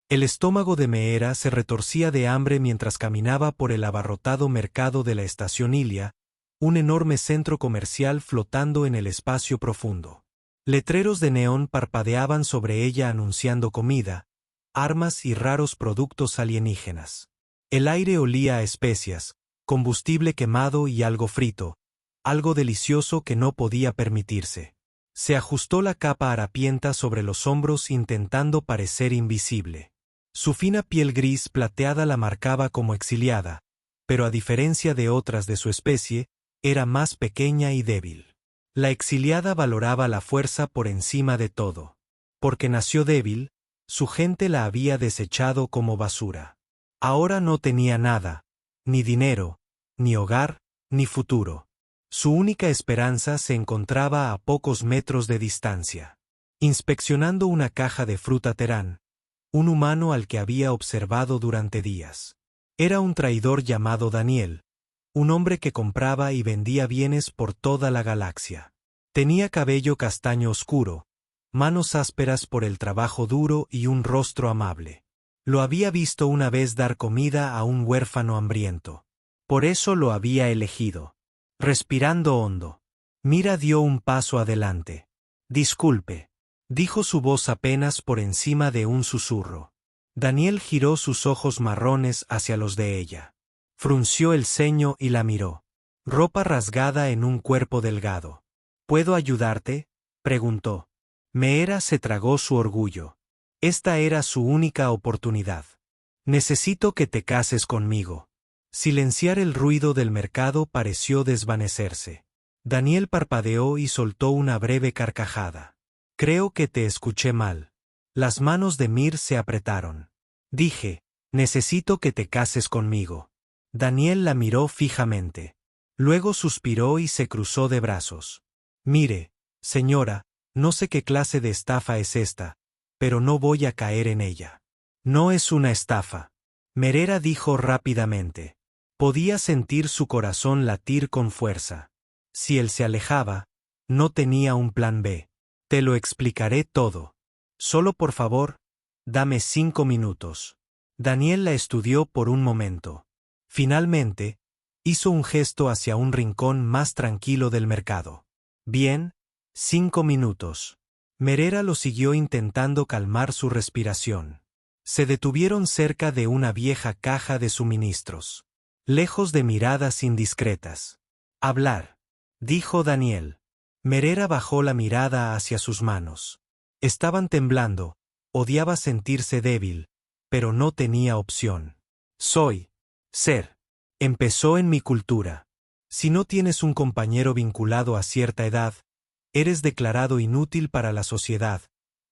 El estómago de Meera se retorcía de hambre mientras caminaba por el abarrotado mercado de la estación Ilia, un enorme centro comercial flotando en el espacio profundo. Letreros de neón parpadeaban sobre ella anunciando comida, armas y raros productos alienígenas. El aire olía a especias, combustible quemado y algo frito, algo delicioso que no podía permitirse. Se ajustó la capa harapienta sobre los hombros intentando parecer invisible. Su fina piel gris plateada la marcaba como exiliada, pero a diferencia de otras de su especie, era más pequeña y débil. La exiliada valoraba la fuerza por encima de todo. Porque nació débil, su gente la había desechado como basura. Ahora no tenía nada, ni dinero, ni hogar, ni futuro. Su única esperanza se encontraba a pocos metros de distancia. Inspeccionando una caja de fruta Terán, un humano al que había observado durante días. Era un traidor llamado Daniel, un hombre que compraba y vendía bienes por toda la galaxia. Tenía cabello castaño oscuro, manos ásperas por el trabajo duro y un rostro amable. Lo había visto una vez dar comida a un huérfano hambriento. Por eso lo había elegido. Respirando hondo, Mira dio un paso adelante. Disculpe, dijo su voz apenas por encima de un susurro. Daniel giró sus ojos marrones hacia los de ella. Frunció el ceño y la miró. Ropa rasgada en un cuerpo delgado. ¿Puedo ayudarte?, preguntó. Meera se tragó su orgullo. Esta era su única oportunidad. Necesito que te cases conmigo. Silenciar el ruido del mercado pareció desvanecerse. Daniel parpadeó y soltó una breve carcajada. Creo que te escuché mal. Las manos de Mir se apretaron. Dije, necesito que te cases conmigo. Daniel la miró fijamente. Luego suspiró y se cruzó de brazos. Mire, señora, no sé qué clase de estafa es esta, pero no voy a caer en ella. No es una estafa. Meera dijo rápidamente. Podía sentir su corazón latir con fuerza. Si él se alejaba, no tenía un plan B. Te lo explicaré todo. Solo por favor, dame 5 minutos. Daniel la estudió por un momento. Finalmente, hizo un gesto hacia un rincón más tranquilo del mercado. Bien, 5 minutos. Meera lo siguió intentando calmar su respiración. Se detuvieron cerca de una vieja caja de suministros. Lejos de miradas indiscretas. Hablar, dijo Daniel. Meera bajó la mirada hacia sus manos. Estaban temblando, odiaba sentirse débil, pero no tenía opción. Ser. Empezó en mi cultura. Si no tienes un compañero vinculado a cierta edad, eres declarado inútil para la sociedad,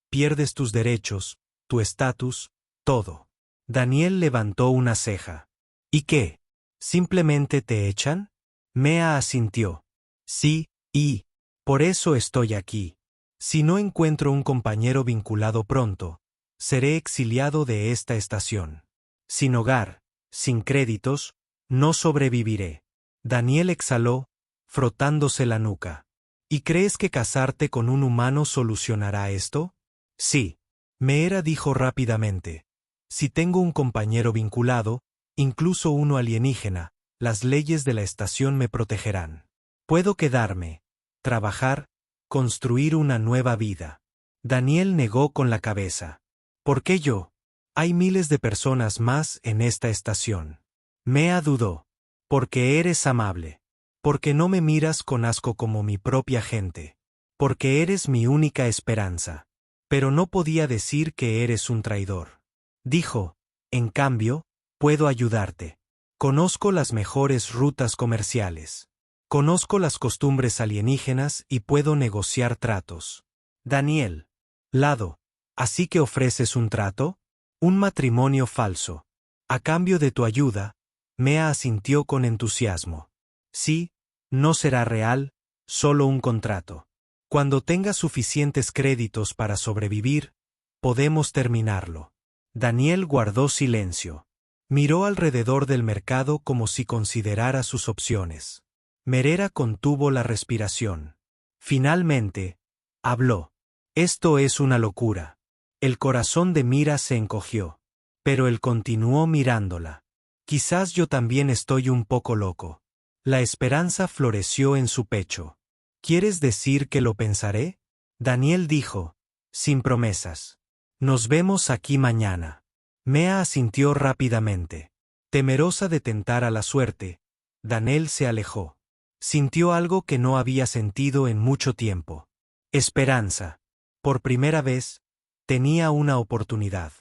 pierdes tus derechos, tu estatus, todo. Daniel levantó una ceja. ¿Y qué? ¿Simplemente te echan? Mea asintió. Sí, y por eso estoy aquí. Si no encuentro un compañero vinculado pronto, seré exiliado de esta estación. Sin hogar, sin créditos, no sobreviviré. Daniel exhaló, frotándose la nuca. ¿Y crees que casarte con un humano solucionará esto? Sí. Meera dijo rápidamente. Si tengo un compañero vinculado, incluso uno alienígena, las leyes de la estación me protegerán. Puedo quedarme, trabajar, construir una nueva vida. Daniel negó con la cabeza. ¿Por qué yo? Hay miles de personas más en esta estación. Mea dudó. Porque eres amable. Porque no me miras con asco como mi propia gente. Porque eres mi única esperanza. Pero no podía decir que eres un traidor. Dijo, en cambio, puedo ayudarte. Conozco las mejores rutas comerciales. Conozco las costumbres alienígenas y puedo negociar tratos. Daniel. Lado. ¿Así que ofreces un trato? Un matrimonio falso. A cambio de tu ayuda, Mea asintió con entusiasmo. Sí, no será real, solo un contrato. Cuando tengas suficientes créditos para sobrevivir, podemos terminarlo. Daniel guardó silencio. Miró alrededor del mercado como si considerara sus opciones. Meera contuvo la respiración. Finalmente, habló. Esto es una locura. El corazón de Mira se encogió. Pero él continuó mirándola. Quizás yo también estoy un poco loco. La esperanza floreció en su pecho. ¿Quieres decir que lo pensaré? Daniel dijo, sin promesas. Nos vemos aquí mañana. Mea asintió rápidamente. Temerosa de tentar a la suerte, Daniel se alejó. Sintió algo que no había sentido en mucho tiempo. Esperanza. Por primera vez, tenía una oportunidad.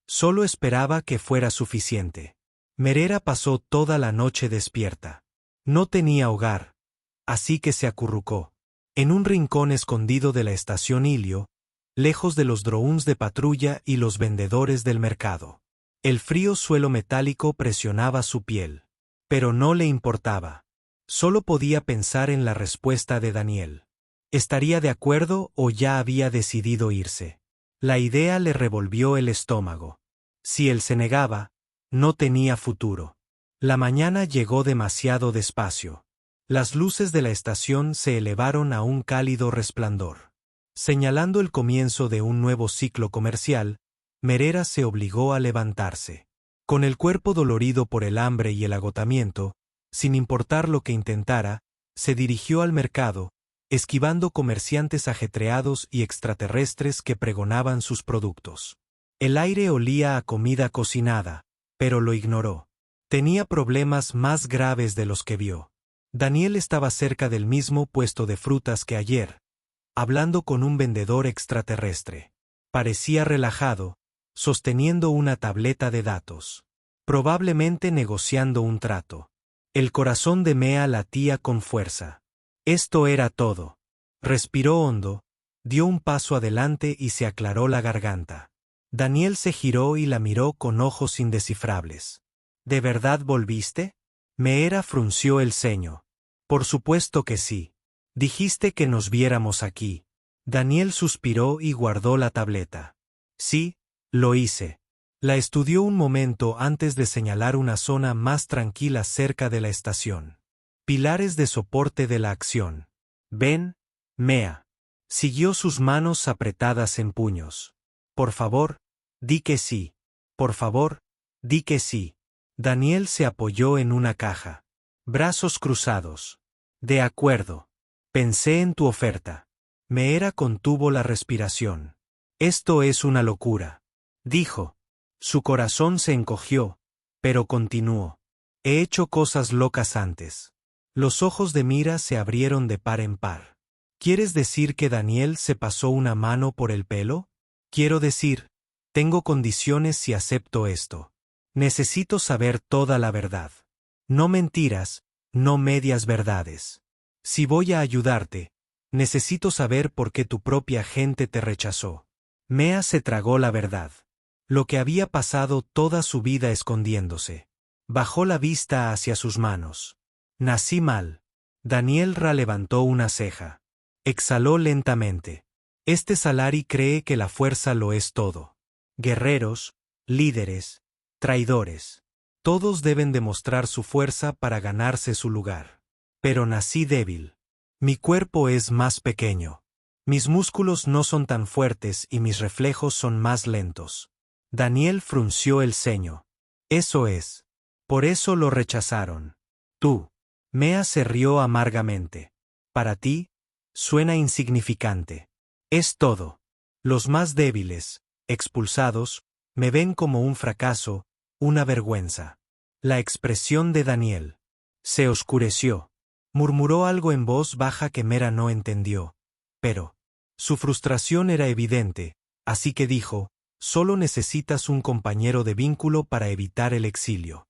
Solo esperaba que fuera suficiente. Merera pasó toda la noche despierta. No tenía hogar, así que se acurrucó. En un rincón escondido de la estación Ilio, lejos de los drones de patrulla y los vendedores del mercado. El frío suelo metálico presionaba su piel. Pero no le importaba. Solo podía pensar en la respuesta de Daniel. ¿Estaría de acuerdo o ya había decidido irse? La idea le revolvió el estómago. Si él se negaba, no tenía futuro. La mañana llegó demasiado despacio. Las luces de la estación se elevaron a un cálido resplandor. Señalando el comienzo de un nuevo ciclo comercial, Merera se obligó a levantarse. Con el cuerpo dolorido por el hambre y el agotamiento, sin importar lo que intentara, se dirigió al mercado, esquivando comerciantes ajetreados y extraterrestres que pregonaban sus productos. El aire olía a comida cocinada, pero lo ignoró. Tenía problemas más graves de los que vio. Daniel estaba cerca del mismo puesto de frutas que ayer, hablando con un vendedor extraterrestre. Parecía relajado, sosteniendo una tableta de datos. Probablemente negociando un trato. El corazón de Mea latía con fuerza. Esto era todo. Respiró hondo, dio un paso adelante y se aclaró la garganta. Daniel se giró y la miró con ojos indescifrables. ¿De verdad volviste? Meera frunció el ceño. Por supuesto que sí. Dijiste que nos viéramos aquí. Daniel suspiró y guardó la tableta. Sí, lo hice. La estudió un momento antes de señalar una zona más tranquila cerca de la estación. Pilares de soporte de la acción. Ven, Mea. Siguió sus manos apretadas en puños. Por favor, di que sí. Por favor, di que sí. Daniel se apoyó en una caja. Brazos cruzados. De acuerdo. Pensé en tu oferta. Meera contuvo la respiración. Esto es una locura. Dijo. Su corazón se encogió, pero continuó. He hecho cosas locas antes. Los ojos de Mira se abrieron de par en par. ¿Quieres decir que Daniel se pasó una mano por el pelo? Quiero decir, tengo condiciones si acepto esto. Necesito saber toda la verdad. No mentiras, no medias verdades. Si voy a ayudarte, necesito saber por qué tu propia gente te rechazó. Mea se tragó la verdad. Lo que había pasado toda su vida escondiéndose. Bajó la vista hacia sus manos. Nací mal. Daniel levantó una ceja. Exhaló lentamente. Este Salari cree que la fuerza lo es todo. Guerreros, líderes, traidores. Todos deben demostrar su fuerza para ganarse su lugar. Pero nací débil. Mi cuerpo es más pequeño. Mis músculos no son tan fuertes y mis reflejos son más lentos. Daniel frunció el ceño. Eso es. Por eso lo rechazaron. Tú. Mea se rió amargamente. Para ti, suena insignificante. Es todo. Los más débiles, expulsados, me ven como un fracaso, una vergüenza. La expresión de Daniel se oscureció. Murmuró algo en voz baja que Mera no entendió. Pero su frustración era evidente, así que dijo, solo necesitas un compañero de vínculo para evitar el exilio.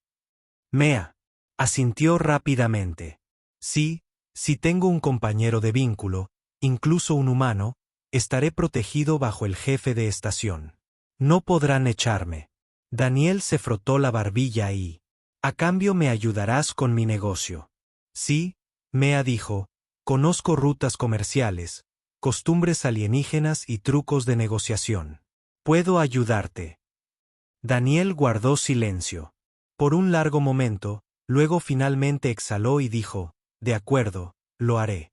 Mea asintió rápidamente. Sí, si tengo un compañero de vínculo, incluso un humano, estaré protegido bajo el jefe de estación. No podrán echarme. Daniel se frotó la barbilla y, a cambio me ayudarás con mi negocio. Sí, Mea dijo, conozco rutas comerciales, costumbres alienígenas y trucos de negociación. Puedo ayudarte. Daniel guardó silencio. Por un largo momento, luego finalmente exhaló y dijo, de acuerdo, lo haré.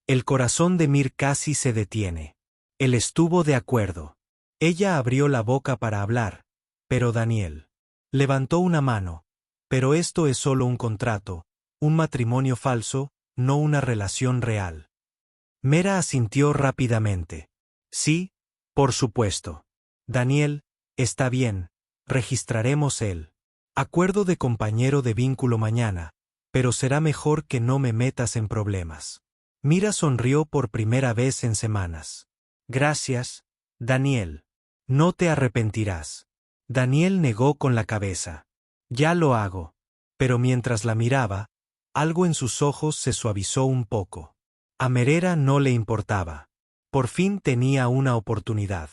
El corazón de Mir casi se detiene. Él estuvo de acuerdo. Ella abrió la boca para hablar, Pero Daniel levantó una mano. Pero esto es solo un contrato, un matrimonio falso, no una relación real. Mera asintió rápidamente. Sí, por supuesto. Daniel, está bien, registraremos el acuerdo de compañero de vínculo mañana, pero será mejor que no me metas en problemas. Mira sonrió por primera vez en semanas. Gracias, Daniel. No te arrepentirás. Daniel negó con la cabeza. Ya lo hago. Pero mientras la miraba, algo en sus ojos se suavizó un poco. A Merera no le importaba. Por fin tenía una oportunidad.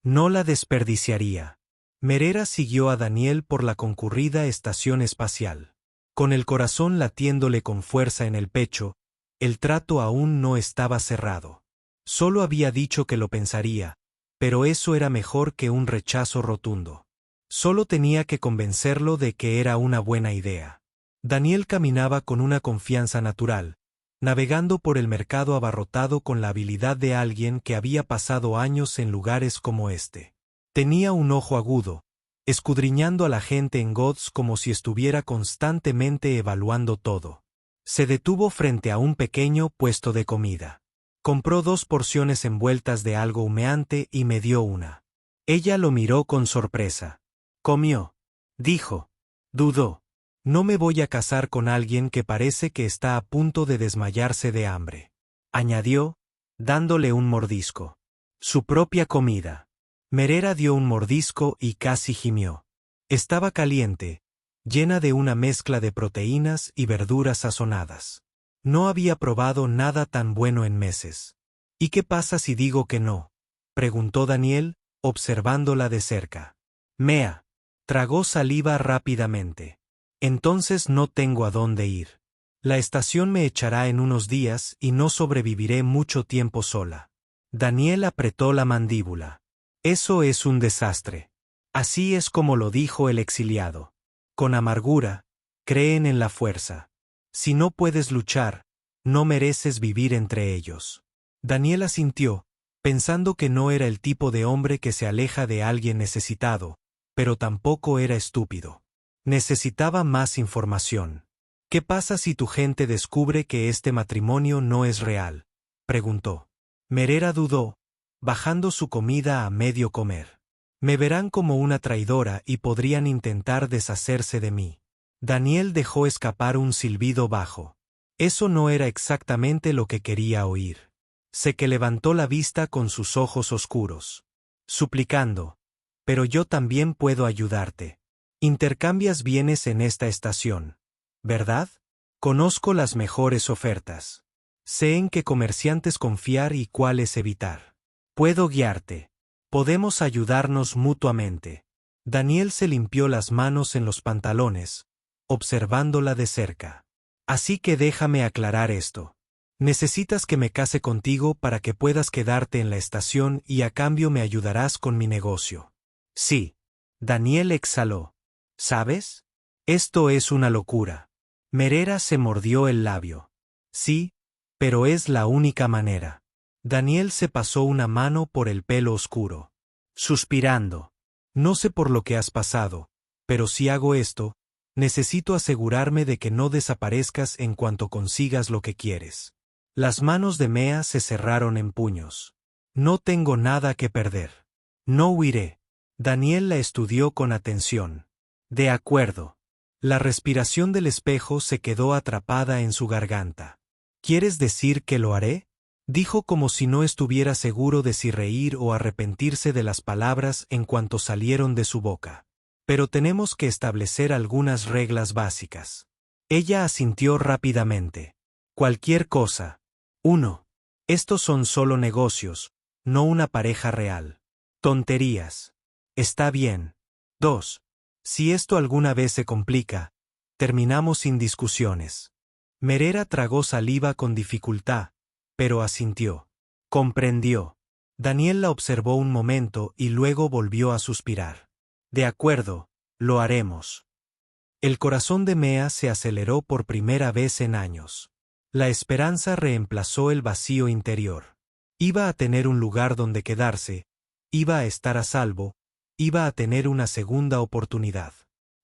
No la desperdiciaría. Merera siguió a Daniel por la concurrida estación espacial. Con el corazón latiéndole con fuerza en el pecho, el trato aún no estaba cerrado. Solo había dicho que lo pensaría, pero eso era mejor que un rechazo rotundo. Solo tenía que convencerlo de que era una buena idea. Daniel caminaba con una confianza natural, navegando por el mercado abarrotado con la habilidad de alguien que había pasado años en lugares como este. Tenía un ojo agudo, escudriñando a la gente en Gods como si estuviera constantemente evaluando todo. Se detuvo frente a un pequeño puesto de comida. Compró 2 porciones envueltas de algo humeante y me dio una. Ella lo miró con sorpresa. Comió. Dijo. Dudó. No me voy a casar con alguien que parece que está a punto de desmayarse de hambre. Añadió, dándole un mordisco. Su propia comida. Merera dio un mordisco y casi gimió. Estaba caliente, llena de una mezcla de proteínas y verduras sazonadas. No había probado nada tan bueno en meses. ¿Y qué pasa si digo que no?, preguntó Daniel, observándola de cerca. Mea. Tragó saliva rápidamente. Entonces no tengo a dónde ir. La estación me echará en unos días y no sobreviviré mucho tiempo sola. Daniel apretó la mandíbula. Eso es un desastre. Así es como lo dijo el exiliado. Con amargura, creen en la fuerza. Si no puedes luchar, no mereces vivir entre ellos. Daniel asintió, pensando que no era el tipo de hombre que se aleja de alguien necesitado, pero tampoco era estúpido. Necesitaba más información. ¿Qué pasa si tu gente descubre que este matrimonio no es real?, preguntó. Merera dudó, bajando su comida a medio comer. Me verán como una traidora y podrían intentar deshacerse de mí. Daniel dejó escapar un silbido bajo. Eso no era exactamente lo que quería oír. Sé que levantó la vista con sus ojos oscuros, suplicando. Pero yo también puedo ayudarte. Intercambias bienes en esta estación, ¿verdad? Conozco las mejores ofertas. Sé en qué comerciantes confiar y cuáles evitar. Puedo guiarte. Podemos ayudarnos mutuamente. Daniel se limpió las manos en los pantalones, observándola de cerca. Así que déjame aclarar esto. Necesitas que me case contigo para que puedas quedarte en la estación y a cambio me ayudarás con mi negocio. Sí. Daniel exhaló. ¿Sabes? Esto es una locura. Merera se mordió el labio. Sí, pero es la única manera. Daniel se pasó una mano por el pelo oscuro. Suspirando. No sé por lo que has pasado, pero si hago esto, necesito asegurarme de que no desaparezcas en cuanto consigas lo que quieres. Las manos de Mea se cerraron en puños. No tengo nada que perder. No huiré. Daniel la estudió con atención. De acuerdo. La respiración del espejo se quedó atrapada en su garganta. ¿Quieres decir que lo haré?, dijo como si no estuviera seguro de si reír o arrepentirse de las palabras en cuanto salieron de su boca. Pero tenemos que establecer algunas reglas básicas. Ella asintió rápidamente. Cualquier cosa. 1. Estos son solo negocios, no una pareja real. Tonterías. Está bien. 2. Si esto alguna vez se complica, terminamos sin discusiones. Merera tragó saliva con dificultad, pero asintió. Comprendió. Daniel la observó un momento y luego volvió a suspirar. De acuerdo, lo haremos. El corazón de Mea se aceleró por primera vez en años. La esperanza reemplazó el vacío interior. Iba a tener un lugar donde quedarse, iba a estar a salvo, iba a tener una segunda oportunidad.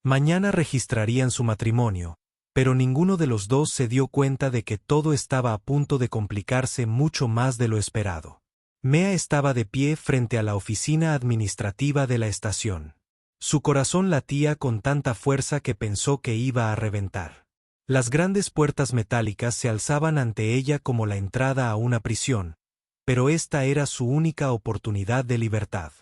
Mañana registrarían su matrimonio, pero ninguno de los dos se dio cuenta de que todo estaba a punto de complicarse mucho más de lo esperado. Mea estaba de pie frente a la oficina administrativa de la estación. Su corazón latía con tanta fuerza que pensó que iba a reventar. Las grandes puertas metálicas se alzaban ante ella como la entrada a una prisión, pero esta era su única oportunidad de libertad.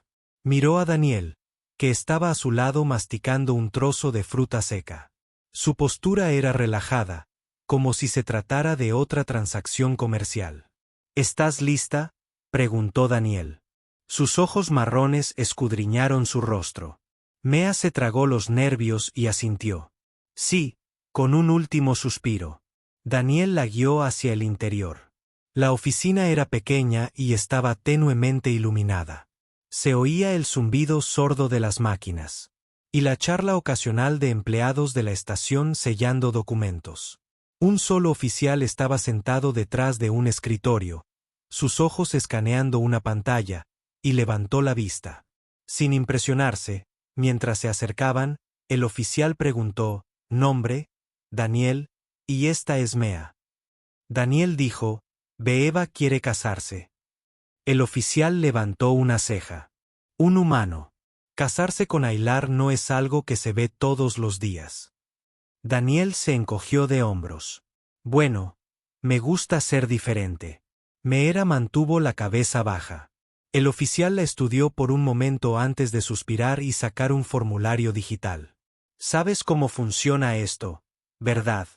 Miró a Daniel, que estaba a su lado masticando un trozo de fruta seca. Su postura era relajada, como si se tratara de otra transacción comercial. ¿Estás lista?, preguntó Daniel. Sus ojos marrones escudriñaron su rostro. Mea se tragó los nervios y asintió. Sí, con un último suspiro. Daniel la guió hacia el interior. La oficina era pequeña y estaba tenuemente iluminada. Se oía el zumbido sordo de las máquinas y la charla ocasional de empleados de la estación sellando documentos. Un solo oficial estaba sentado detrás de un escritorio, sus ojos escaneando una pantalla, y levantó la vista. Sin impresionarse, mientras se acercaban, el oficial preguntó: «¿Nombre?» «Daniel, y esta es Mea». Daniel dijo: «Beeva quiere casarse». El oficial levantó una ceja. «Un humano. Casarse con Aylar no es algo que se ve todos los días». Daniel se encogió de hombros. «Bueno, me gusta ser diferente». Meera mantuvo la cabeza baja. El oficial la estudió por un momento antes de suspirar y sacar un formulario digital. «¿Sabes cómo funciona esto, verdad?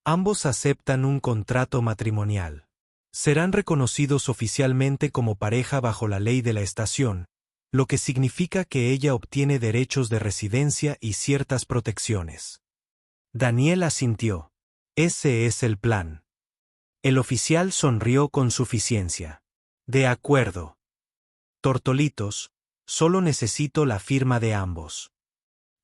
Ambos aceptan un contrato matrimonial. Serán reconocidos oficialmente como pareja bajo la ley de la estación, lo que significa que ella obtiene derechos de residencia y ciertas protecciones». Daniel asintió. «Ese es el plan». El oficial sonrió con suficiencia. «De acuerdo. Tortolitos, solo necesito la firma de ambos».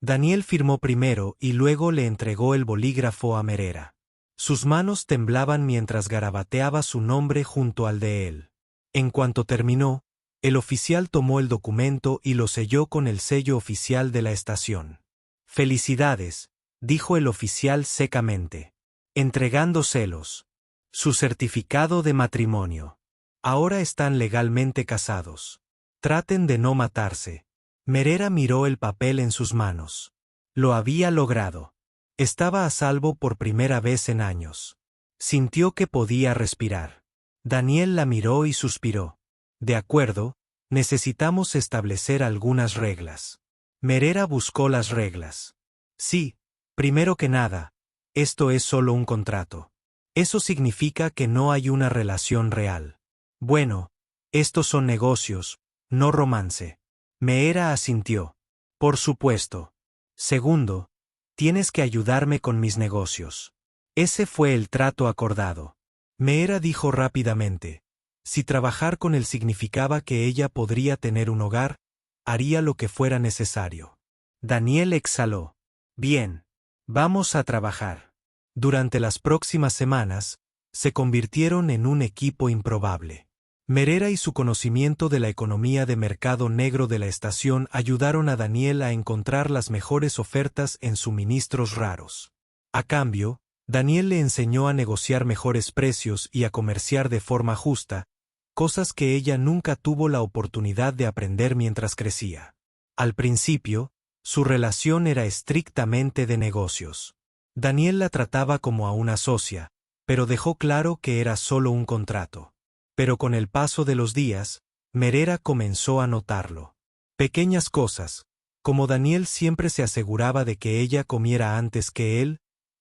Daniel firmó primero y luego le entregó el bolígrafo a Meera. Sus manos temblaban mientras garabateaba su nombre junto al de él. En cuanto terminó, el oficial tomó el documento y lo selló con el sello oficial de la estación. «Felicidades», dijo el oficial secamente, entregándoselos. «Su certificado de matrimonio. Ahora están legalmente casados. Traten de no matarse». Meera miró el papel en sus manos. Lo había logrado. Estaba a salvo por primera vez en años. Sintió que podía respirar. Daniel la miró y suspiró. «De acuerdo, necesitamos establecer algunas reglas». Meera buscó las reglas. «Sí, primero que nada, esto es solo un contrato. Eso significa que no hay una relación real. Bueno, estos son negocios, no romance». Meera asintió. «Por supuesto. Segundo, tienes que ayudarme con mis negocios». Ese fue el trato acordado. Meera dijo rápidamente. Si trabajar con él significaba que ella podría tener un hogar, haría lo que fuera necesario. Daniel exhaló. «Bien. Vamos a trabajar». Durante las próximas semanas, se convirtieron en un equipo improbable. Meera y su conocimiento de la economía de mercado negro de la estación ayudaron a Daniel a encontrar las mejores ofertas en suministros raros. A cambio, Daniel le enseñó a negociar mejores precios y a comerciar de forma justa, cosas que ella nunca tuvo la oportunidad de aprender mientras crecía. Al principio, su relación era estrictamente de negocios. Daniel la trataba como a una socia, pero dejó claro que era solo un contrato. Pero con el paso de los días, Meera comenzó a notarlo. Pequeñas cosas, como Daniel siempre se aseguraba de que ella comiera antes que él,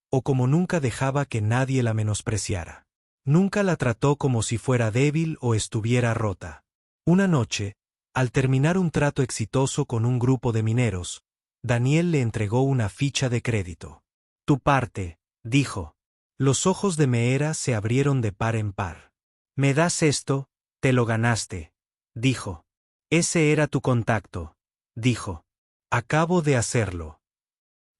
o como nunca dejaba que nadie la menospreciara. Nunca la trató como si fuera débil o estuviera rota. Una noche, al terminar un trato exitoso con un grupo de mineros, Daniel le entregó una ficha de crédito. «Tu parte», dijo. Los ojos de Meera se abrieron de par en par. «¿Me das esto? Te lo ganaste», dijo. «Ese era tu contacto», dijo. «Acabo de hacerlo».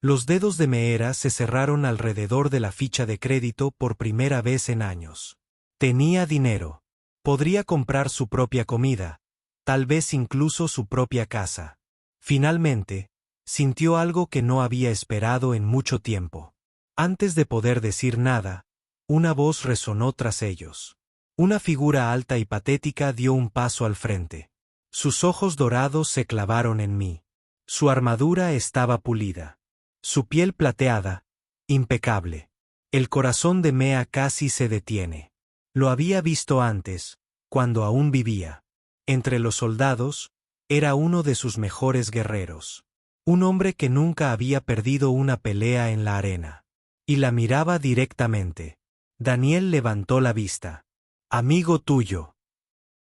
Los dedos de Meera se cerraron alrededor de la ficha de crédito por primera vez en años. Tenía dinero. Podría comprar su propia comida, tal vez incluso su propia casa. Finalmente, sintió algo que no había esperado en mucho tiempo. Antes de poder decir nada, una voz resonó tras ellos. Una figura alta y patética dio un paso al frente. Sus ojos dorados se clavaron en mí. Su armadura estaba pulida. Su piel plateada, impecable. El corazón de Mea casi se detiene. Lo había visto antes, cuando aún vivía. Entre los soldados, era uno de sus mejores guerreros. Un hombre que nunca había perdido una pelea en la arena. Y la miraba directamente. Daniel levantó la vista. Amigo tuyo.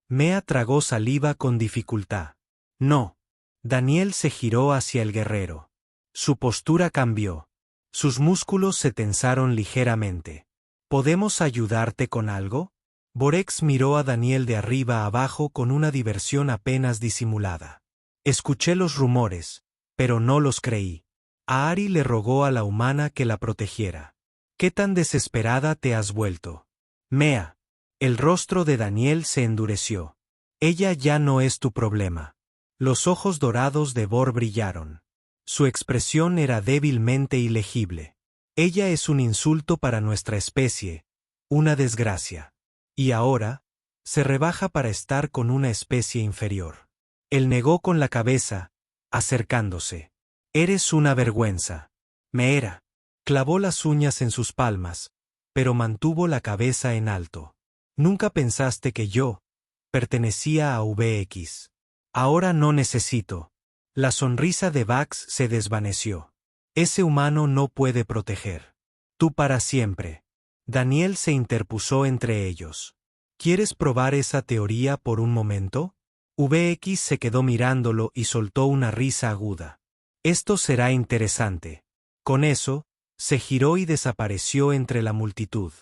Mea tragó saliva con dificultad. No. Daniel se giró hacia el guerrero. Su postura cambió. Sus músculos se tensaron ligeramente. ¿Podemos ayudarte con algo? Borex miró a Daniel de arriba a abajo con una diversión apenas disimulada. Escuché los rumores, pero no los creí. A Ari le rogó a la humana que la protegiera. ¿Qué tan desesperada te has vuelto? Mea. El rostro de Daniel se endureció. Ella ya no es tu problema. Los ojos dorados de Bor brillaron. Su expresión era débilmente ilegible. Ella es un insulto para nuestra especie, una desgracia. Y ahora, se rebaja para estar con una especie inferior. Él negó con la cabeza, acercándose. Eres una vergüenza. Me era. Clavó las uñas en sus palmas, pero mantuvo la cabeza en alto. Nunca pensaste que yo pertenecía a VX. Ahora no necesito. La sonrisa de Vax se desvaneció. Ese humano no puede proteger. Tú para siempre. Daniel se interpuso entre ellos. ¿Quieres probar esa teoría por un momento? VX se quedó mirándolo y soltó una risa aguda. Esto será interesante. Con eso, se giró y desapareció entre la multitud.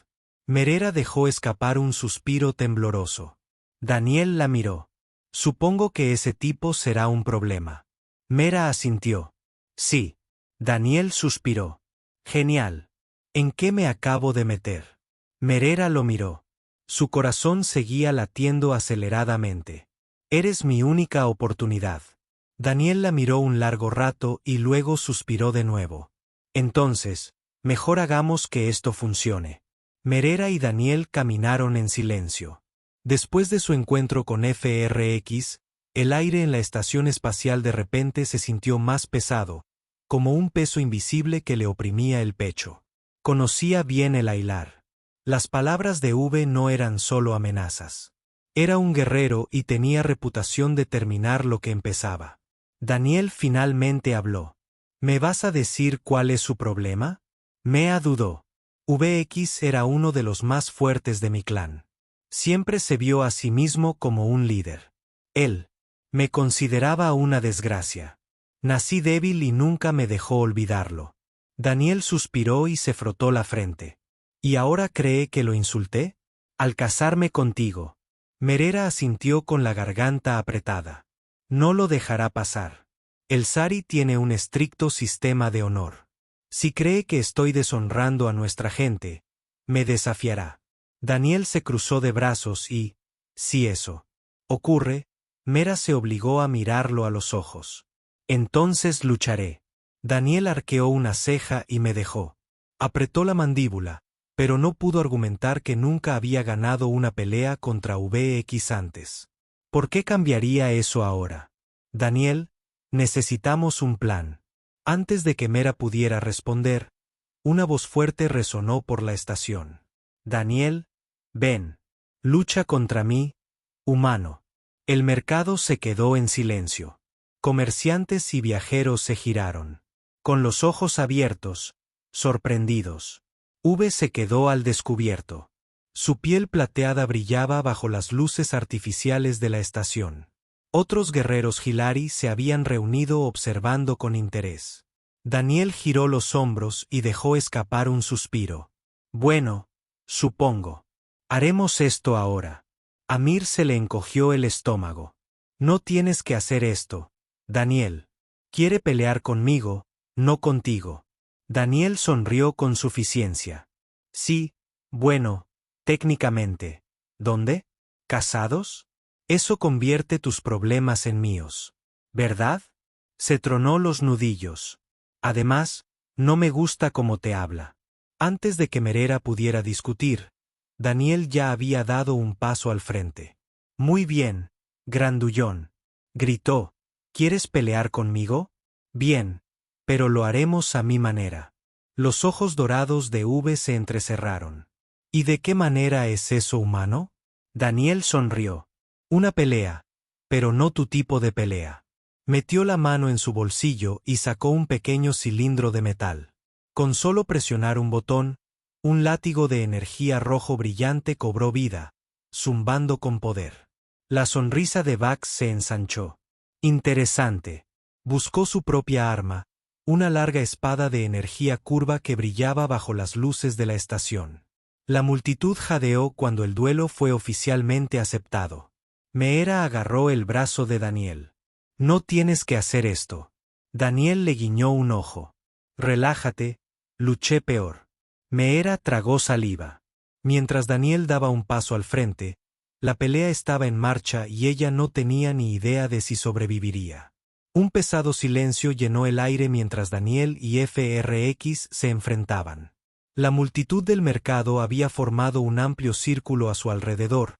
Merera dejó escapar un suspiro tembloroso. Daniel la miró. Supongo que ese tipo será un problema. Mera asintió. Sí. Daniel suspiró. Genial. ¿En qué me acabo de meter? Merera lo miró. Su corazón seguía latiendo aceleradamente. Eres mi única oportunidad. Daniel la miró un largo rato y luego suspiró de nuevo. Entonces, mejor hagamos que esto funcione. Merera y Daniel caminaron en silencio. Después de su encuentro con FRX, el aire en la estación espacial de repente se sintió más pesado, como un peso invisible que le oprimía el pecho. Conocía bien el Ailar. Las palabras de V no eran solo amenazas. Era un guerrero y tenía reputación de terminar lo que empezaba. Daniel finalmente habló. ¿Me vas a decir cuál es su problema? Mea dudó. VX era uno de los más fuertes de mi clan. Siempre se vio a sí mismo como un líder. Él me consideraba una desgracia. Nací débil y nunca me dejó olvidarlo. Daniel suspiró y se frotó la frente. ¿Y ahora cree que lo insulté? Al casarme contigo. Merera asintió con la garganta apretada. No lo dejará pasar. El Sari tiene un estricto sistema de honor. Si cree que estoy deshonrando a nuestra gente, me desafiará. Daniel se cruzó de brazos y, si eso ocurre, Mera se obligó a mirarlo a los ojos. Entonces lucharé. Daniel arqueó una ceja y me dejó. Apretó la mandíbula, pero no pudo argumentar que nunca había ganado una pelea contra VX antes. ¿Por qué cambiaría eso ahora? Daniel, necesitamos un plan. Antes de que Mera pudiera responder, una voz fuerte resonó por la estación. Daniel, ven. Lucha contra mí, humano. El mercado se quedó en silencio. Comerciantes y viajeros se giraron. Con los ojos abiertos, sorprendidos. V se quedó al descubierto. Su piel plateada brillaba bajo las luces artificiales de la estación. Otros guerreros Hilari se habían reunido observando con interés. Daniel giró los hombros y dejó escapar un suspiro. Bueno, supongo. Haremos esto ahora. A Mir se le encogió el estómago. No tienes que hacer esto, Daniel. Quiere pelear conmigo, no contigo. Daniel sonrió con suficiencia. Sí, bueno, técnicamente. ¿Dónde? ¿Casados? Eso convierte tus problemas en míos. ¿Verdad? Se tronó los nudillos. Además, no me gusta cómo te habla. Antes de que Merera pudiera discutir, Daniel ya había dado un paso al frente. Muy bien, grandullón, gritó. ¿Quieres pelear conmigo? Bien, pero lo haremos a mi manera. Los ojos dorados de V se entrecerraron. ¿Y de qué manera es eso humano? Daniel sonrió. Una pelea, pero no tu tipo de pelea. Metió la mano en su bolsillo y sacó un pequeño cilindro de metal. Con solo presionar un botón, un látigo de energía rojo brillante cobró vida, zumbando con poder. La sonrisa de Vax se ensanchó. Interesante. Buscó su propia arma, una larga espada de energía curva que brillaba bajo las luces de la estación. La multitud jadeó cuando el duelo fue oficialmente aceptado. Meera agarró el brazo de Daniel. No tienes que hacer esto. Daniel le guiñó un ojo. Relájate, luché peor. Meera tragó saliva. Mientras Daniel daba un paso al frente, la pelea estaba en marcha y ella no tenía ni idea de si sobreviviría. Un pesado silencio llenó el aire mientras Daniel y FRX se enfrentaban. La multitud del mercado había formado un amplio círculo a su alrededor,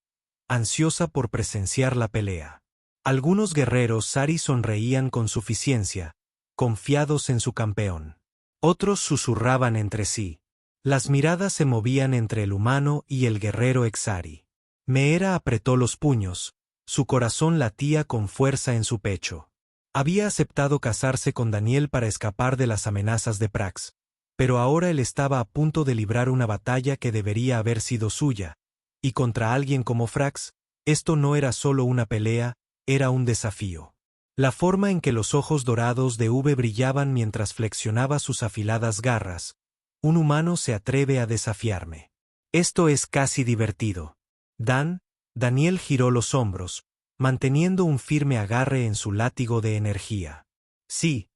ansiosa por presenciar la pelea. Algunos guerreros Sari sonreían con suficiencia, confiados en su campeón. Otros susurraban entre sí. Las miradas se movían entre el humano y el guerrero Exari. Meera apretó los puños, su corazón latía con fuerza en su pecho. Había aceptado casarse con Daniel para escapar de las amenazas de Prax, pero ahora él estaba a punto de librar una batalla que debería haber sido suya, y contra alguien como Frax, esto no era solo una pelea, era un desafío. La forma en que los ojos dorados de V brillaban mientras flexionaba sus afiladas garras. Un humano se atreve a desafiarme. Esto es casi divertido. Daniel giró los hombros, manteniendo un firme agarre en su látigo de energía. Sí,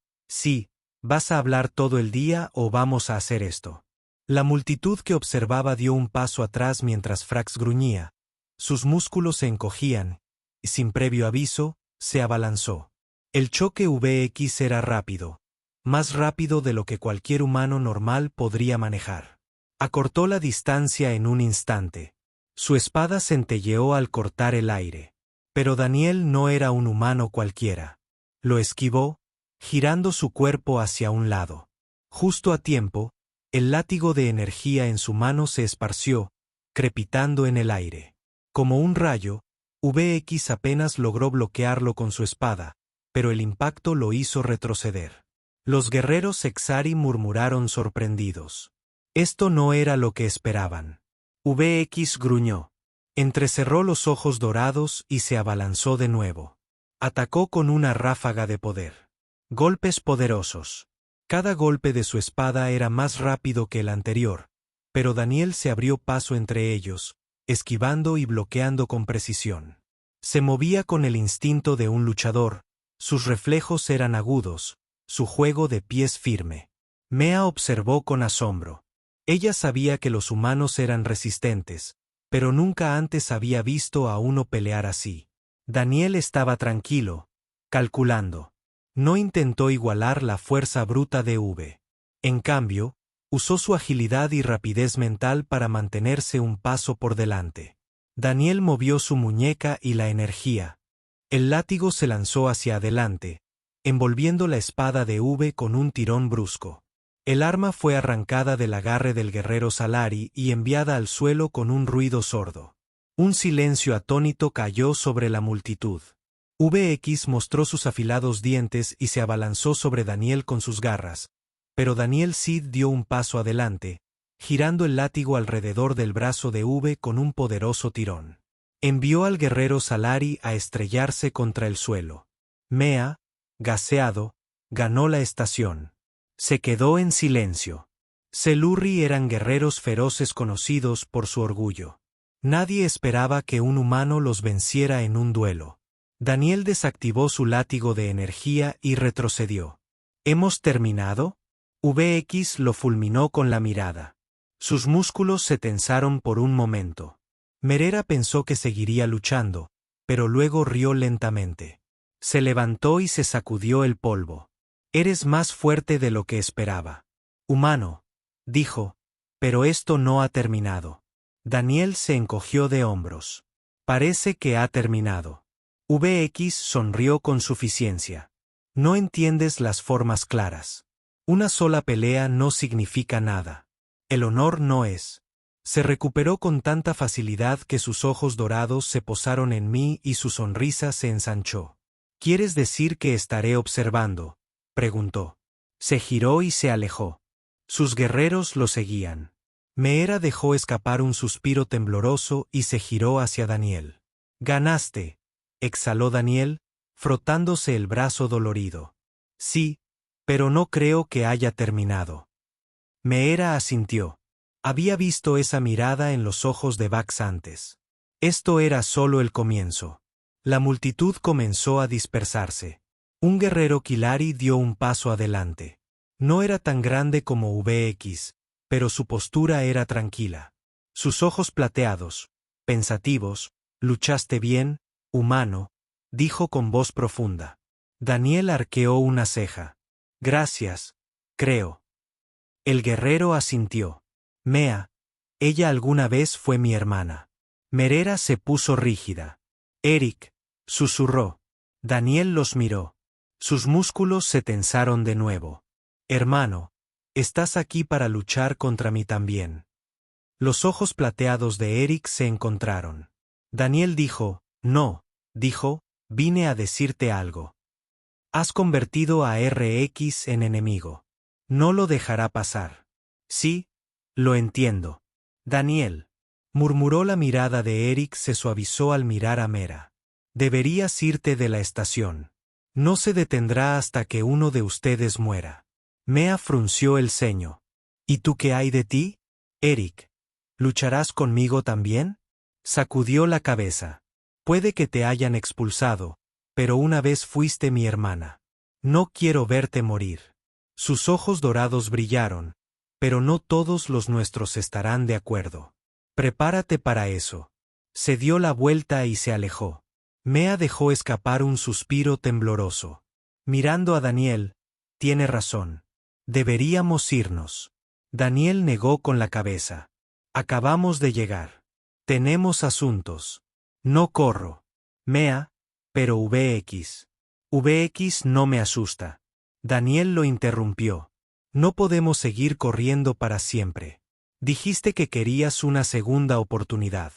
¿vas a hablar todo el día o vamos a hacer esto? La multitud que observaba dio un paso atrás mientras Frax gruñía. Sus músculos se encogían, y sin previo aviso, se abalanzó. El choque VX era rápido, más rápido de lo que cualquier humano normal podría manejar. Acortó la distancia en un instante. Su espada centelleó al cortar el aire. Pero Daniel no era un humano cualquiera. Lo esquivó, girando su cuerpo hacia un lado. Justo a tiempo, el látigo de energía en su mano se esparció, crepitando en el aire. Como un rayo, VX apenas logró bloquearlo con su espada, pero el impacto lo hizo retroceder. Los guerreros Exari murmuraron sorprendidos. Esto no era lo que esperaban. VX gruñó. Entrecerró los ojos dorados y se abalanzó de nuevo. Atacó con una ráfaga de poder. Golpes poderosos. Cada golpe de su espada era más rápido que el anterior, pero Daniel se abrió paso entre ellos, esquivando y bloqueando con precisión. Se movía con el instinto de un luchador, sus reflejos eran agudos, su juego de pies firme. Mea observó con asombro. Ella sabía que los humanos eran resistentes, pero nunca antes había visto a uno pelear así. Daniel estaba tranquilo, calculando. No intentó igualar la fuerza bruta de V. En cambio, usó su agilidad y rapidez mental para mantenerse un paso por delante. Daniel movió su muñeca y la energía. El látigo se lanzó hacia adelante, envolviendo la espada de V con un tirón brusco. El arma fue arrancada del agarre del guerrero Salari y enviada al suelo con un ruido sordo. Un silencio atónito cayó sobre la multitud. VX mostró sus afilados dientes y se abalanzó sobre Daniel con sus garras, pero Daniel Cid dio un paso adelante, girando el látigo alrededor del brazo de V con un poderoso tirón. Envió al guerrero Salari a estrellarse contra el suelo. Mea, gaseado, ganó la estación. Se quedó en silencio. Selurri eran guerreros feroces conocidos por su orgullo. Nadie esperaba que un humano los venciera en un duelo. Daniel desactivó su látigo de energía y retrocedió. ¿Hemos terminado? VX lo fulminó con la mirada. Sus músculos se tensaron por un momento. Merera pensó que seguiría luchando, pero luego rió lentamente. Se levantó y se sacudió el polvo. Eres más fuerte de lo que esperaba. Humano, dijo, pero esto no ha terminado. Daniel se encogió de hombros. Parece que ha terminado. VX sonrió con suficiencia. No entiendes las formas claras. Una sola pelea no significa nada. El honor no es. Se recuperó con tanta facilidad que sus ojos dorados se posaron en mí y su sonrisa se ensanchó. ¿Quieres decir que estaré observando?, preguntó. Se giró y se alejó. Sus guerreros lo seguían. Meera dejó escapar un suspiro tembloroso y se giró hacia Daniel. «Ganaste», exhaló Daniel, frotándose el brazo dolorido. «Sí, pero no creo que haya terminado». Meera asintió. Había visto esa mirada en los ojos de Vax antes. Esto era solo el comienzo. La multitud comenzó a dispersarse. Un guerrero Kilari dio un paso adelante. No era tan grande como VX, pero su postura era tranquila. Sus ojos plateados, pensativos. «¿Luchaste bien, humano?», dijo con voz profunda. Daniel arqueó una ceja. «Gracias, creo». El guerrero asintió. «Mea, ella alguna vez fue mi hermana». Meera se puso rígida. «Eric», susurró. Daniel los miró. Sus músculos se tensaron de nuevo. «Hermano, estás aquí para luchar contra mí también». Los ojos plateados de Eric se encontraron. Daniel dijo, «No», dijo, «vine a decirte algo. Has convertido a RX en enemigo. No lo dejará pasar». «Sí, lo entiendo». «Daniel», murmuró. La mirada de Eric se suavizó al mirar a Meera. «Deberías irte de la estación. No se detendrá hasta que uno de ustedes muera». Mea frunció el ceño. «¿Y tú qué hay de ti, Eric? ¿Lucharás conmigo también?». Sacudió la cabeza. «Puede que te hayan expulsado, pero una vez fuiste mi hermana. No quiero verte morir». Sus ojos dorados brillaron, «pero no todos los nuestros estarán de acuerdo. Prepárate para eso». Se dio la vuelta y se alejó. Mea dejó escapar un suspiro tembloroso. Mirando a Daniel, «Tiene razón. Deberíamos irnos». Daniel negó con la cabeza. «Acabamos de llegar. Tenemos asuntos». «No corro, Mea, pero VX». «VX no me asusta». Daniel lo interrumpió. «No podemos seguir corriendo para siempre. Dijiste que querías una segunda oportunidad.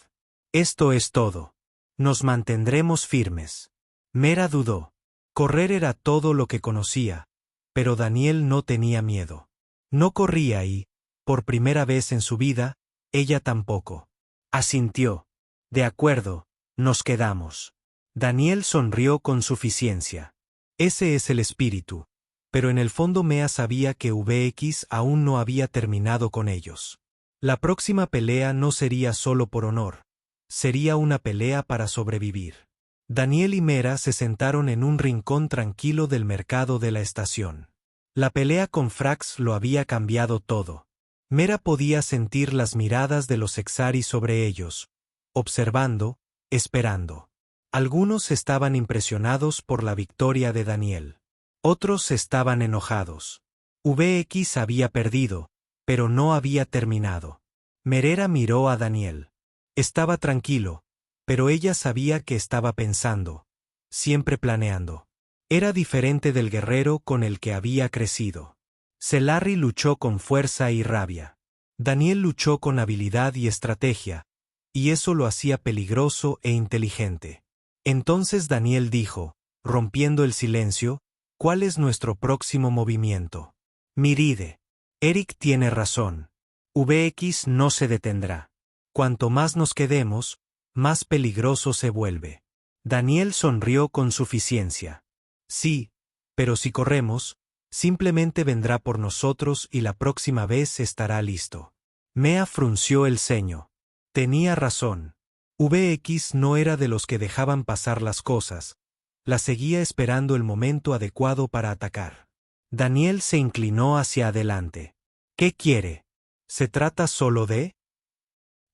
Esto es todo. Nos mantendremos firmes». Meera dudó. Correr era todo lo que conocía, pero Daniel no tenía miedo. No corría y, por primera vez en su vida, ella tampoco. Asintió. «De acuerdo, nos quedamos». Daniel sonrió con suficiencia. Ese es el espíritu. Pero en el fondo Mea sabía que VX aún no había terminado con ellos. La próxima pelea no sería solo por honor. Sería una pelea para sobrevivir. Daniel y Meera se sentaron en un rincón tranquilo del mercado de la estación. La pelea con Frax lo había cambiado todo. Meera podía sentir las miradas de los Exari sobre ellos, observando, esperando. Algunos estaban impresionados por la victoria de Daniel. Otros estaban enojados. VX había perdido, pero no había terminado. Meera miró a Daniel. Estaba tranquilo, pero ella sabía que estaba pensando, siempre planeando. Era diferente del guerrero con el que había crecido. Selarri luchó con fuerza y rabia. Daniel luchó con habilidad y estrategia, y eso lo hacía peligroso e inteligente. Entonces Daniel dijo, rompiendo el silencio, «¿Cuál es nuestro próximo movimiento?». «Miride. Eric tiene razón. VX no se detendrá. Cuanto más nos quedemos, más peligroso se vuelve». Daniel sonrió con suficiencia. «Sí, pero si corremos, simplemente vendrá por nosotros y la próxima vez estará listo». Mea frunció el ceño. Tenía razón. VX no era de los que dejaban pasar las cosas. Las seguía esperando el momento adecuado para atacar. Daniel se inclinó hacia adelante. «¿Qué quiere? ¿Se trata solo de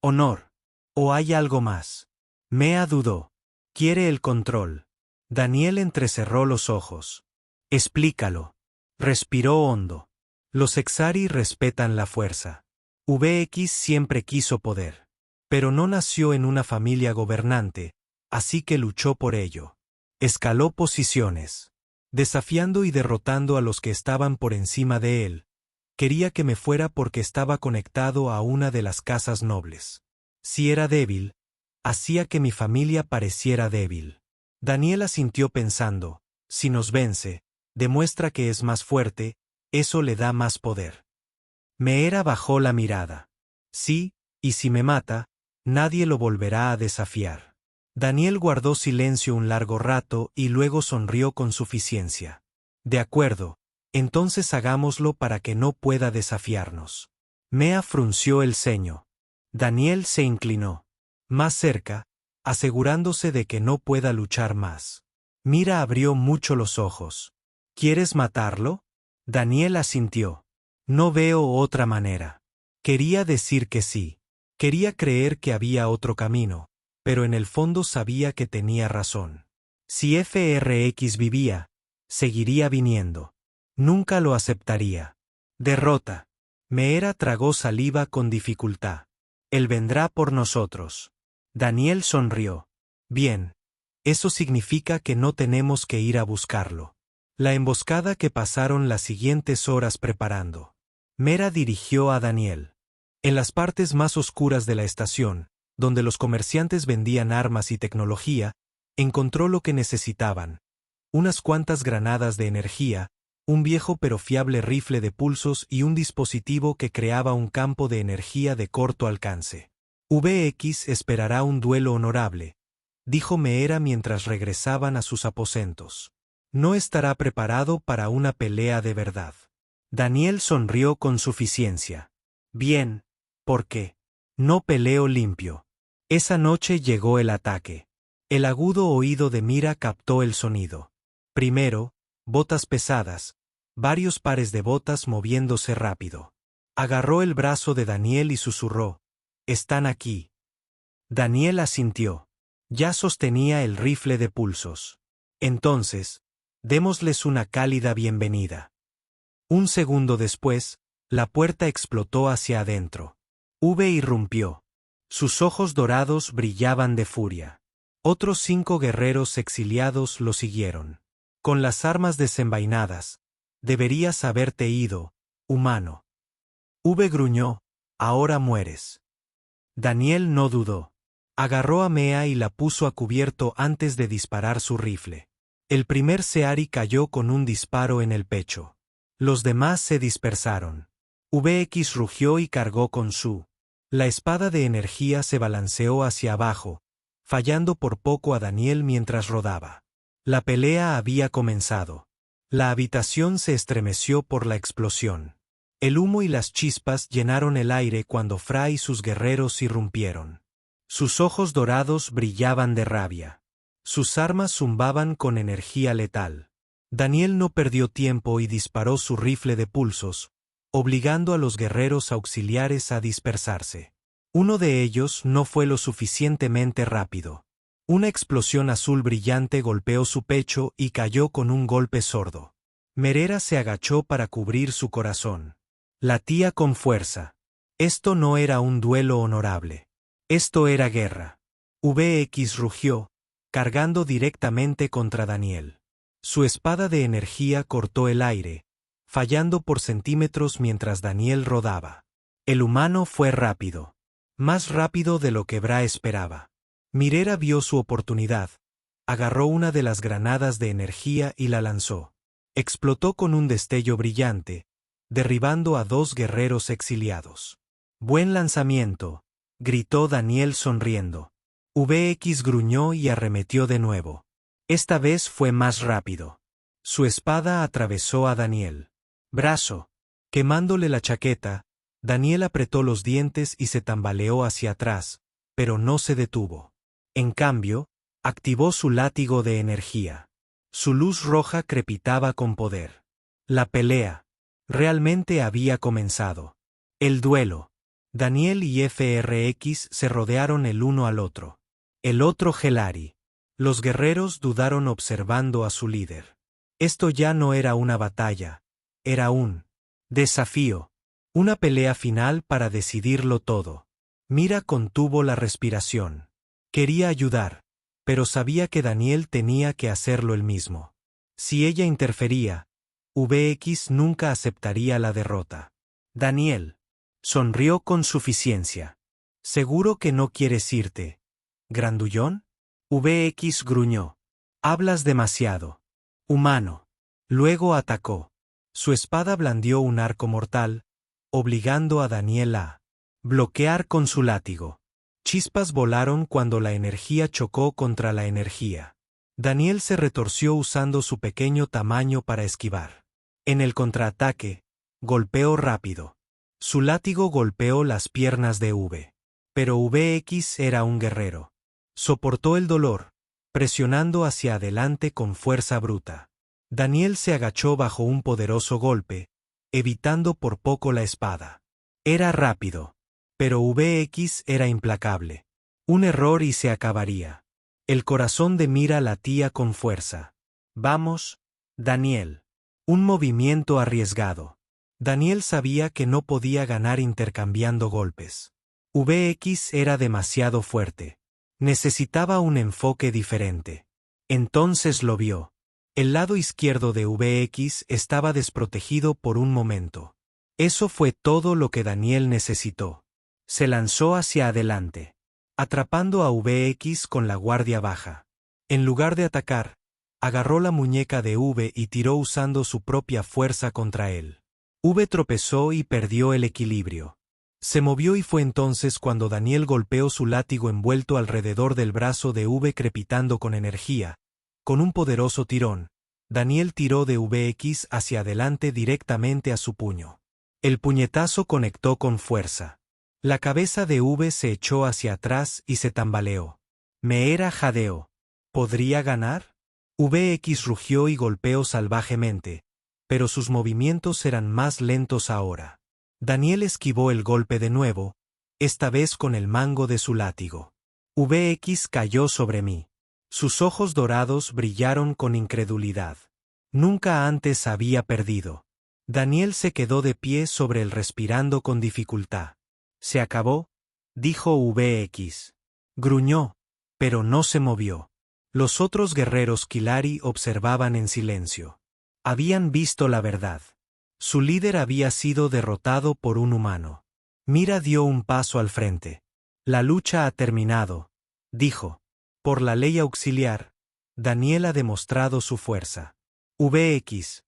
honor? ¿O hay algo más?». Mea dudó. «Quiere el control». Daniel entrecerró los ojos. Explícalo. Respiró hondo. Los Exari respetan la fuerza. VX siempre quiso poder. Pero no nació en una familia gobernante, así que luchó por ello. Escaló posiciones. Desafiando y derrotando a los que estaban por encima de él. Quería que me fuera porque estaba conectado a una de las casas nobles. Si era débil, hacía que mi familia pareciera débil. Daniel asintió pensando, si nos vence, demuestra que es más fuerte, eso le da más poder. Meera bajó la mirada. Sí, y si me mata, nadie lo volverá a desafiar. Daniel guardó silencio un largo rato y luego sonrió con suficiencia. De acuerdo, entonces hagámoslo para que no pueda desafiarnos. Mea frunció el ceño. Daniel se inclinó. Más cerca, asegurándose de que no pueda luchar más. Mira abrió mucho los ojos. ¿Quieres matarlo? Daniel asintió. No veo otra manera. Quería decir que sí. Quería creer que había otro camino, pero en el fondo sabía que tenía razón. Si FRX vivía, seguiría viniendo. Nunca lo aceptaría. Derrota. Meera tragó saliva con dificultad. Él vendrá por nosotros. Daniel sonrió. Bien. Eso significa que no tenemos que ir a buscarlo. La emboscada que pasaron las siguientes horas preparando. Mera dirigió a Daniel. En las partes más oscuras de la estación, donde los comerciantes vendían armas y tecnología, encontró lo que necesitaban. Unas cuantas granadas de energía, un viejo pero fiable rifle de pulsos y un dispositivo que creaba un campo de energía de corto alcance. VX esperará un duelo honorable, dijo Meera mientras regresaban a sus aposentos. No estará preparado para una pelea de verdad. Daniel sonrió con suficiencia. Bien, ¿por qué? No peleo limpio. Esa noche llegó el ataque. El agudo oído de Mira captó el sonido. Primero, botas pesadas, varios pares de botas moviéndose rápido. Agarró el brazo de Daniel y susurró, «Están aquí». Daniel asintió. Ya sostenía el rifle de pulsos. Entonces, démosles una cálida bienvenida. Un segundo después, la puerta explotó hacia adentro. V irrumpió. Sus ojos dorados brillaban de furia. Otros 5 guerreros exiliados lo siguieron. Con las armas desenvainadas. Deberías haberte ido, humano. V gruñó, ahora mueres. Daniel no dudó. Agarró a Mea y la puso a cubierto antes de disparar su rifle. El primer Seari cayó con un disparo en el pecho. Los demás se dispersaron. VX rugió y cargó con su. La espada de energía se balanceó hacia abajo, fallando por poco a Daniel mientras rodaba. La pelea había comenzado. La habitación se estremeció por la explosión. El humo y las chispas llenaron el aire cuando Fra y sus guerreros irrumpieron. Sus ojos dorados brillaban de rabia. Sus armas zumbaban con energía letal. Daniel no perdió tiempo y disparó su rifle de pulsos, obligando a los guerreros auxiliares a dispersarse. Uno de ellos no fue lo suficientemente rápido. Una explosión azul brillante golpeó su pecho y cayó con un golpe sordo. Meera se agachó para cubrir su corazón. Latía con fuerza. Esto no era un duelo honorable. Esto era guerra. VX rugió, cargando directamente contra Daniel. Su espada de energía cortó el aire, fallando por centímetros mientras Daniel rodaba. El humano fue rápido. Más rápido de lo que Bra esperaba. Meera vio su oportunidad. Agarró una de las granadas de energía y la lanzó. Explotó con un destello brillante, derribando a 2 guerreros exiliados. «Buen lanzamiento», gritó Daniel sonriendo. VX gruñó y arremetió de nuevo. Esta vez fue más rápido. Su espada atravesó a Daniel. Brazo. Quemándole la chaqueta, Daniel apretó los dientes y se tambaleó hacia atrás, pero no se detuvo. En cambio, activó su látigo de energía. Su luz roja crepitaba con poder. La pelea. Realmente había comenzado. El duelo. Daniel y FRX se rodearon el uno al otro. El otro Gelari. Los guerreros dudaron observando a su líder. Esto ya no era una batalla, era un desafío, una pelea final para decidirlo todo. Mira contuvo la respiración. Quería ayudar, pero sabía que Daniel tenía que hacerlo él mismo. Si ella interfería, VX nunca aceptaría la derrota. Daniel sonrió con suficiencia. ¿Seguro que no quieres irte, grandullón? VX gruñó. Hablas demasiado. Humano. Luego atacó. Su espada blandió un arco mortal, obligando a Daniel a bloquear con su látigo. Chispas volaron cuando la energía chocó contra la energía. Daniel se retorció usando su pequeño tamaño para esquivar. En el contraataque, golpeó rápido. Su látigo golpeó las piernas de V. Pero VX era un guerrero. Soportó el dolor, presionando hacia adelante con fuerza bruta. Daniel se agachó bajo un poderoso golpe, evitando por poco la espada. Era rápido, pero VX era implacable. Un error y se acabaría. El corazón de Mira latía con fuerza. Vamos, Daniel. Un movimiento arriesgado. Daniel sabía que no podía ganar intercambiando golpes. VX era demasiado fuerte. Necesitaba un enfoque diferente. Entonces lo vio. El lado izquierdo de VX estaba desprotegido por un momento. Eso fue todo lo que Daniel necesitó. Se lanzó hacia adelante, atrapando a VX con la guardia baja. En lugar de atacar, agarró la muñeca de V y tiró usando su propia fuerza contra él. V tropezó y perdió el equilibrio. Se movió y fue entonces cuando Daniel golpeó su látigo envuelto alrededor del brazo de V crepitando con energía. Con un poderoso tirón, Daniel tiró de VX hacia adelante directamente a su puño. El puñetazo conectó con fuerza. La cabeza de V se echó hacia atrás y se tambaleó. Me era jadeo. ¿Podría ganar? VX rugió y golpeó salvajemente, pero sus movimientos eran más lentos ahora. Daniel esquivó el golpe de nuevo, esta vez con el mango de su látigo. VX cayó sobre mí. Sus ojos dorados brillaron con incredulidad. Nunca antes había perdido. Daniel se quedó de pie sobre él respirando con dificultad. ¿Se acabó?, dijo VX. Gruñó, pero no se movió. Los otros guerreros Killari observaban en silencio. Habían visto la verdad. Su líder había sido derrotado por un humano. Mira dio un paso al frente. La lucha ha terminado, dijo. Por la ley auxiliar, Daniel ha demostrado su fuerza. VX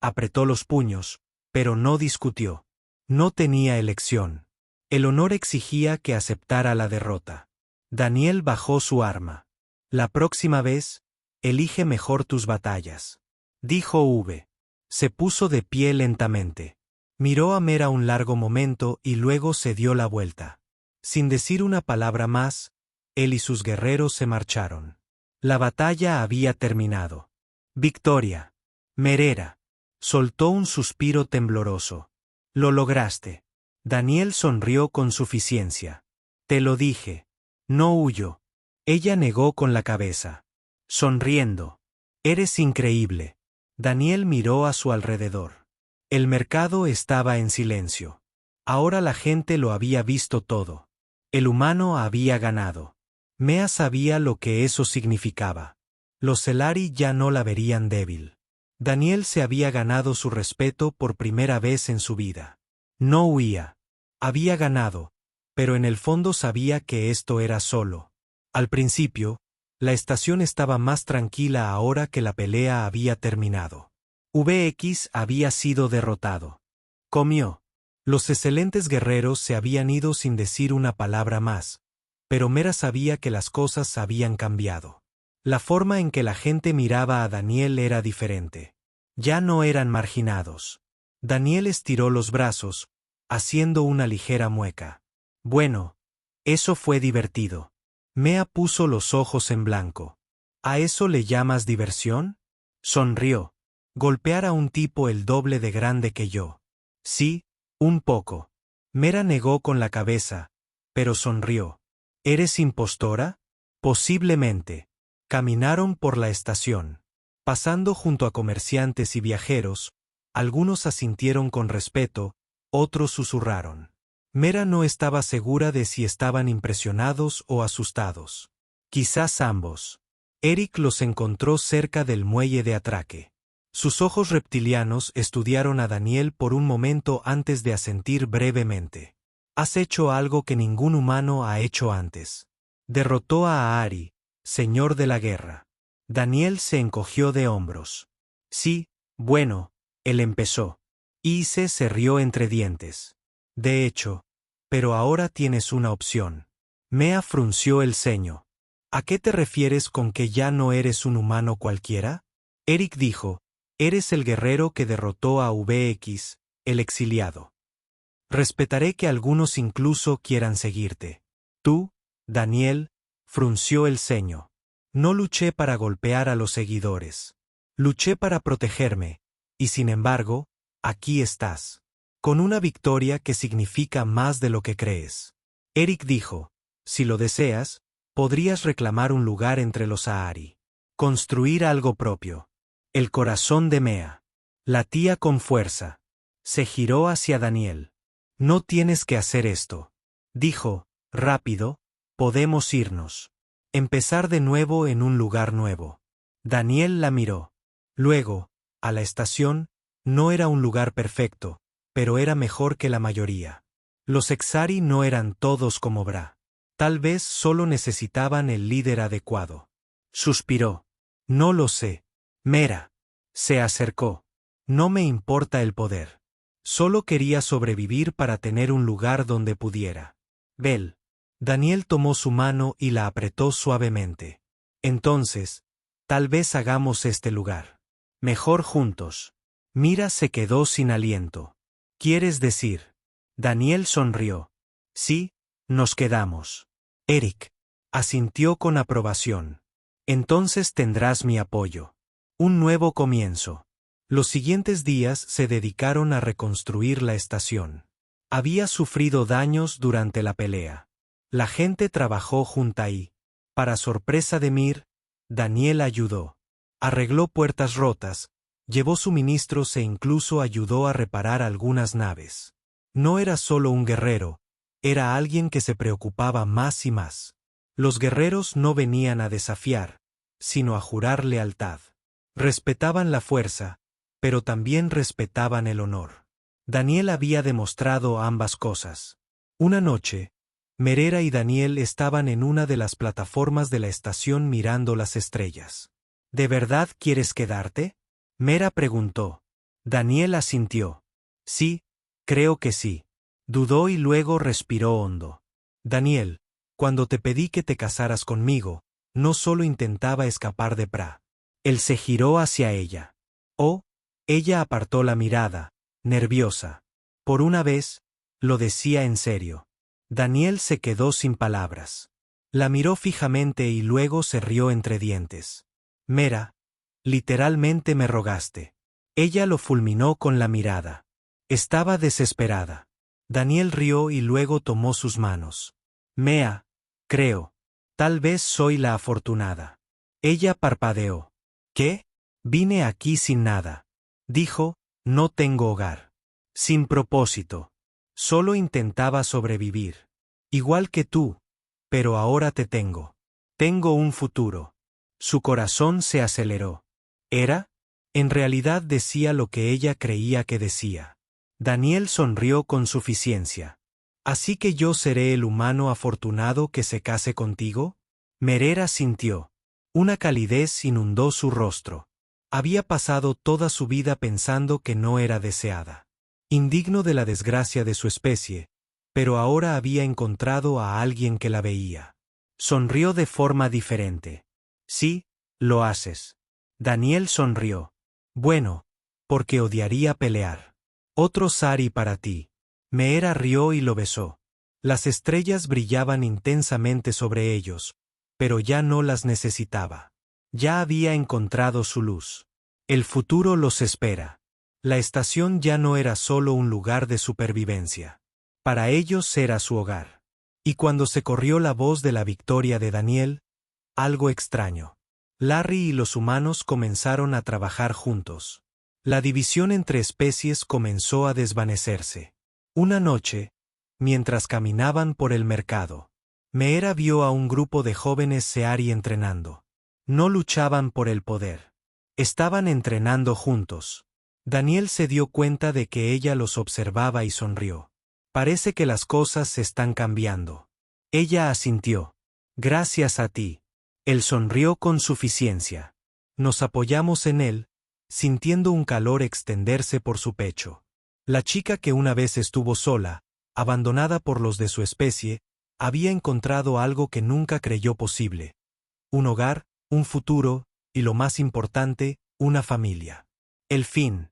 apretó los puños, pero no discutió. No tenía elección. El honor exigía que aceptara la derrota. Daniel bajó su arma. La próxima vez, elige mejor tus batallas, dijo V. Se puso de pie lentamente. Miró a Mera un largo momento y luego se dio la vuelta. Sin decir una palabra más, él y sus guerreros se marcharon. La batalla había terminado. Victoria. Merera. Soltó un suspiro tembloroso. Lo lograste. Daniel sonrió con suficiencia. Te lo dije. No huyo. Ella negó con la cabeza. Sonriendo. Eres increíble. Daniel miró a su alrededor. El mercado estaba en silencio. Ahora la gente lo había visto todo. El humano había ganado. Mea sabía lo que eso significaba. Los Celari ya no la verían débil. Daniel se había ganado su respeto por primera vez en su vida. No huía. Había ganado, pero en el fondo sabía que esto era solo. Al principio, la estación estaba más tranquila ahora que la pelea había terminado. VX había sido derrotado. Comió. Los excelentes guerreros se habían ido sin decir una palabra más, pero Mera sabía que las cosas habían cambiado. La forma en que la gente miraba a Daniel era diferente. Ya no eran marginados. Daniel estiró los brazos, haciendo una ligera mueca. Bueno, eso fue divertido. Mea puso los ojos en blanco. ¿A eso le llamas diversión? Sonrió. Golpear a un tipo el doble de grande que yo. Sí, un poco. Mera negó con la cabeza, pero sonrió. ¿Eres impostora? Posiblemente. Caminaron por la estación. Pasando junto a comerciantes y viajeros, algunos asintieron con respeto, otros susurraron. Mera no estaba segura de si estaban impresionados o asustados. Quizás ambos. Eric los encontró cerca del muelle de atraque. Sus ojos reptilianos estudiaron a Daniel por un momento antes de asentir brevemente. Has hecho algo que ningún humano ha hecho antes. Derrotó a Ahri, señor de la guerra. Daniel se encogió de hombros. Sí, bueno, él empezó. Ise se rió entre dientes. De hecho, pero ahora tienes una opción. Mea frunció el ceño. ¿A qué te refieres con que ya no eres un humano cualquiera? Eric dijo, eres el guerrero que derrotó a VX, el exiliado. Respetaré que algunos incluso quieran seguirte. Tú, Daniel, frunció el ceño. No luché para golpear a los seguidores. Luché para protegerme, y sin embargo, aquí estás. Con una victoria que significa más de lo que crees. Eric dijo, si lo deseas, podrías reclamar un lugar entre los Ahri. Construir algo propio. El corazón de Mea. Latía con fuerza. Se giró hacia Daniel. No tienes que hacer esto. Dijo, rápido, podemos irnos. Empezar de nuevo en un lugar nuevo. Daniel la miró. Luego, a la estación, no era un lugar perfecto, pero era mejor que la mayoría. Los Exari no eran todos como Bra. Tal vez solo necesitaban el líder adecuado. Suspiró. No lo sé. Mera. Se acercó. No me importa el poder. Solo quería sobrevivir para tener un lugar donde pudiera. Bel. Daniel tomó su mano y la apretó suavemente. Entonces, tal vez hagamos este lugar. Mejor juntos. Mira se quedó sin aliento. ¿Quieres decir? Daniel sonrió. Sí, nos quedamos. Eric. Asintió con aprobación. Entonces tendrás mi apoyo. Un nuevo comienzo. Los siguientes días se dedicaron a reconstruir la estación. Había sufrido daños durante la pelea. La gente trabajó junto ahí. Para sorpresa de Mir, Daniel ayudó. Arregló puertas rotas, llevó suministros e incluso ayudó a reparar algunas naves. No era solo un guerrero, era alguien que se preocupaba más y más. Los guerreros no venían a desafiar, sino a jurar lealtad. Respetaban la fuerza, pero también respetaban el honor. Daniel había demostrado ambas cosas. Una noche, Merera y Daniel estaban en una de las plataformas de la estación mirando las estrellas. ¿De verdad quieres quedarte? Mera preguntó. Daniel asintió. Sí, creo que sí. Dudó y luego respiró hondo. Daniel, cuando te pedí que te casaras conmigo, no solo intentaba escapar de Pra. Él se giró hacia ella. Oh, ella apartó la mirada, nerviosa. Por una vez, lo decía en serio. Daniel se quedó sin palabras. La miró fijamente y luego se rió entre dientes. Mera, literalmente me rogaste. Ella lo fulminó con la mirada. Estaba desesperada. Daniel rió y luego tomó sus manos. Mea, creo. Tal vez soy la afortunada. Ella parpadeó. ¿Qué? Vine aquí sin nada. Dijo, no tengo hogar. Sin propósito. Solo intentaba sobrevivir. Igual que tú. Pero ahora te tengo. Tengo un futuro. Su corazón se aceleró. ¿Era? En realidad decía lo que ella creía que decía. Daniel sonrió con suficiencia. ¿Así que yo seré el humano afortunado que se case contigo? Merera sintió. Una calidez inundó su rostro. Había pasado toda su vida pensando que no era deseada. Indigno de la desgracia de su especie, pero ahora había encontrado a alguien que la veía. Sonrió de forma diferente. Sí, lo haces. Daniel sonrió. Bueno, porque odiaría pelear. Otro Sari para ti. Meera rió y lo besó. Las estrellas brillaban intensamente sobre ellos, pero ya no las necesitaba. Ya había encontrado su luz. El futuro los espera. La estación ya no era solo un lugar de supervivencia. Para ellos era su hogar. Y cuando se corrió la voz de la victoria de Daniel, algo extraño. Larry y los humanos comenzaron a trabajar juntos. La división entre especies comenzó a desvanecerse. Una noche, mientras caminaban por el mercado, Meera vio a un grupo de jóvenes Seari entrenando. No luchaban por el poder. Estaban entrenando juntos. Daniel se dio cuenta de que ella los observaba y sonrió. Parece que las cosas están cambiando. Ella asintió. Gracias a ti. Él sonrió con suficiencia. Nos apoyamos en él, sintiendo un calor extenderse por su pecho. La chica que una vez estuvo sola, abandonada por los de su especie, había encontrado algo que nunca creyó posible. Un hogar, un futuro, y lo más importante, una familia. El fin.